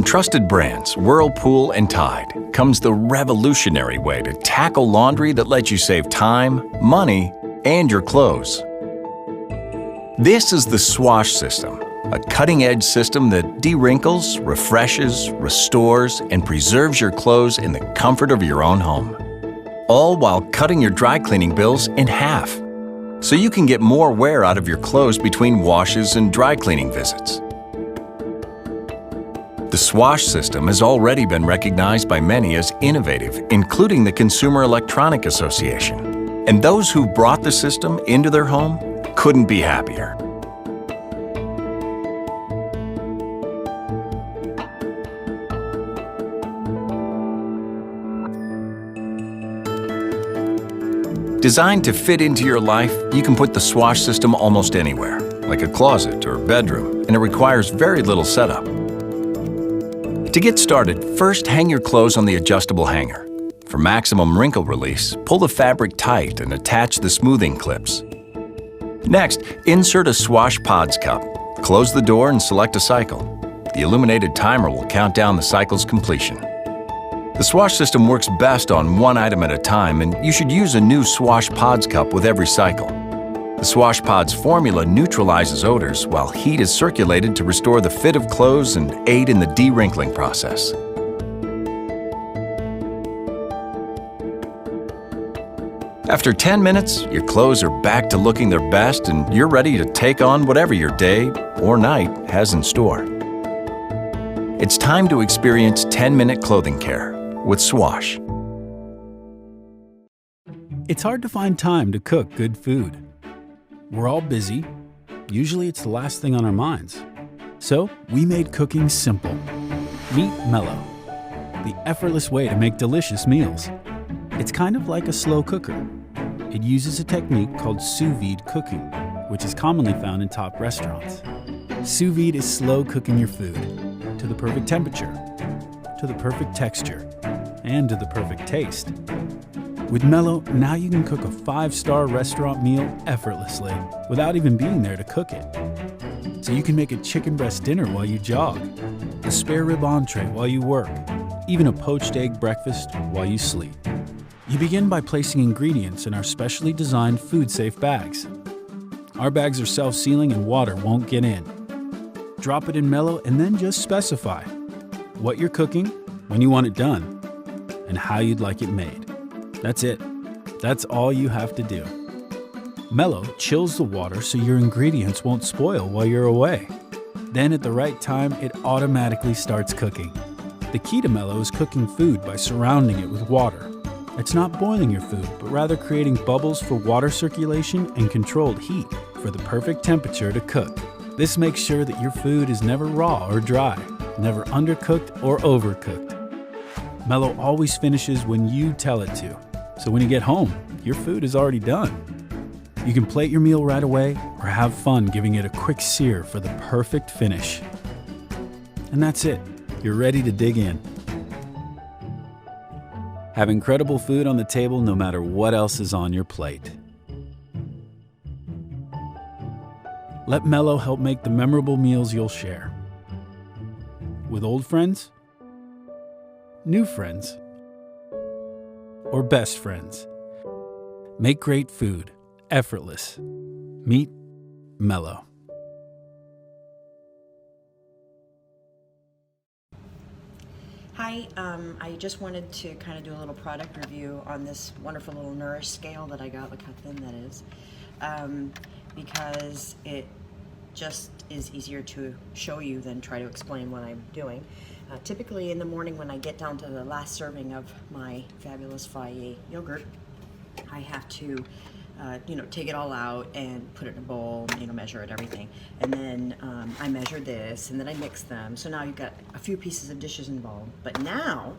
From trusted brands Whirlpool and Tide comes the revolutionary way to tackle laundry that lets you save time, money, and your clothes. This is the Swash system, a cutting-edge system that de-wrinkles, refreshes, restores, and preserves your clothes in the comfort of your own home. All while cutting your dry cleaning bills in half, so you can get more wear out of your clothes between washes and dry cleaning visits. The Swash system has already been recognized by many as innovative, including the Consumer Electronic Association. And those who brought the system into their home couldn't be happier. Designed to fit into your life, you can put the Swash system almost anywhere, like a closet or bedroom, and it requires very little setup. To get started, first hang your clothes on the adjustable hanger. For maximum wrinkle release, pull the fabric tight and attach the smoothing clips. Next, insert a Swash Pods cup. Close the door and select a cycle. The illuminated timer will count down the cycle's completion. The Swash system works best on one item at a time, and you should use a new Swash Pods cup with every cycle. The Swash Pods formula neutralizes odors while heat is circulated to restore the fit of clothes and aid in the de-wrinkling process. After 10 minutes, your clothes are back to looking their best and you're ready to take on whatever your day or night has in store. It's time to experience 10-minute clothing care with Swash. It's hard to find time to cook good food. We're all busy. Usually it's the last thing on our minds. So we made cooking simple. Meet Mello, the effortless way to make delicious meals. It's kind of like a slow cooker. It uses a technique called sous vide cooking, which is commonly found in top restaurants. Sous vide is slow cooking your food to the perfect temperature, to the perfect texture, and to the perfect taste. With Mello, now you can cook a 5-star restaurant meal effortlessly without even being there to cook it. So you can make a chicken breast dinner while you jog, a spare rib entree while you work, even a poached egg breakfast while you sleep. You begin by placing ingredients in our specially designed food-safe bags. Our bags are self-sealing and water won't get in. Drop it in Mello and then just specify what you're cooking, when you want it done, and how you'd like it made. That's it. That's all you have to do. Mello chills the water so your ingredients won't spoil while you're away. Then at the right time, it automatically starts cooking. The key to Mello is cooking food by surrounding it with water. It's not boiling your food, but rather creating bubbles for water circulation and controlled heat for the perfect temperature to cook. This makes sure that your food is never raw or dry, never undercooked or overcooked. Mello always finishes when you tell it to. So when you get home, your food is already done. You can plate your meal right away or have fun giving it a quick sear for the perfect finish. And that's it. You're ready to dig in. Have incredible food on the table no matter what else is on your plate. Let Mello help make the memorable meals you'll share. With old friends, new friends, or best friends. Make great food effortless. Meet Mello. Hi, I just wanted to kind of do a little product review on this wonderful little Nourish scale that I got. Look how thin that is. Because it just is easier to show you than try to explain what I'm doing. Typically in the morning when I get down to the last serving of my fabulous Fage yogurt, I have to take it all out and put it in a bowl, measure it, everything. And then I measure this and then I mix them. So now you've got a few pieces of dishes involved. But now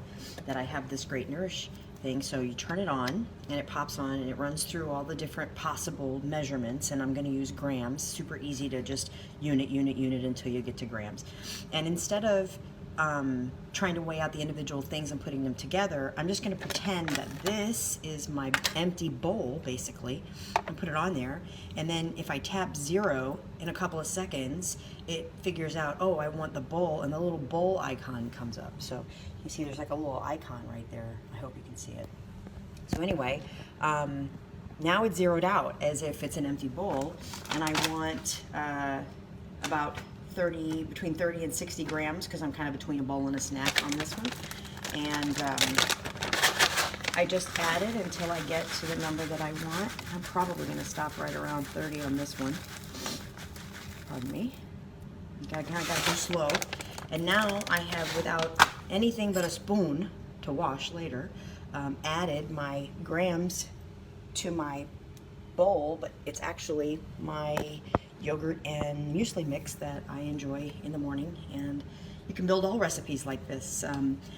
that I have this great Nourish thing, so you turn it on and it pops on and it runs through all the different possible measurements, and I'm going to use grams. Super easy to just unit until you get to grams. And instead of trying to weigh out the individual things and putting them together, I'm just going to pretend that this is my empty bowl, basically, and put it on there. And then if I tap 0 in a couple of seconds, it figures out, oh, I want the bowl, and the little bowl icon comes up. So you see there's like a little icon right there. I hope you can see it. So anyway, now it's zeroed out as if it's an empty bowl, and I want about between 30 and 60 grams, because I'm kind of between a bowl and a snack on this one. And I just add it until I get to the number that I want. I'm probably going to stop right around 30 on this one. Pardon me. I kind of got to go slow. And now I have, without anything but a spoon to wash later, added my grams to my bowl, but it's actually my yogurt and muesli mix that I enjoy in the morning. And you can build all recipes like this.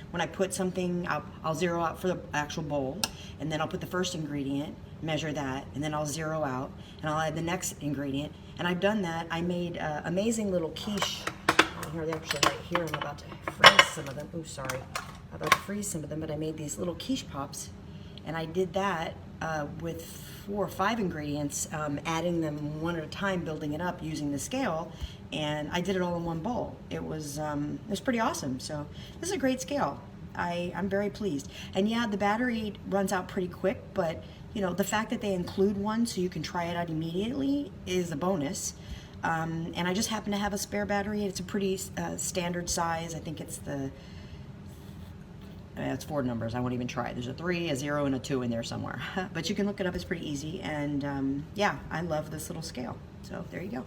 When I put something, I'll zero out for the actual bowl, and then I'll put the first ingredient, measure that, and then I'll zero out, and I'll add the next ingredient. And I've done that. I made amazing little quiche. Here, they're actually right here. I'm about to freeze some of them. Oh, sorry. I'm about to freeze some of them, but I made these little quiche pops, and I did that with 4 or 5 ingredients, adding them one at a time, building it up using the scale, and I did it all in one bowl. It was pretty awesome. So this is a great scale. I'm very pleased. And yeah, the battery runs out pretty quick, but you know, the fact that they include one so you can try it out immediately is a bonus. And I just happen to have a spare battery. It's a pretty standard size. I think it's it's 4 numbers. I won't even try. There's a 3, a 0, and a 2 in there somewhere. But you can look it up. It's pretty easy. And yeah, I love this little scale. So there you go.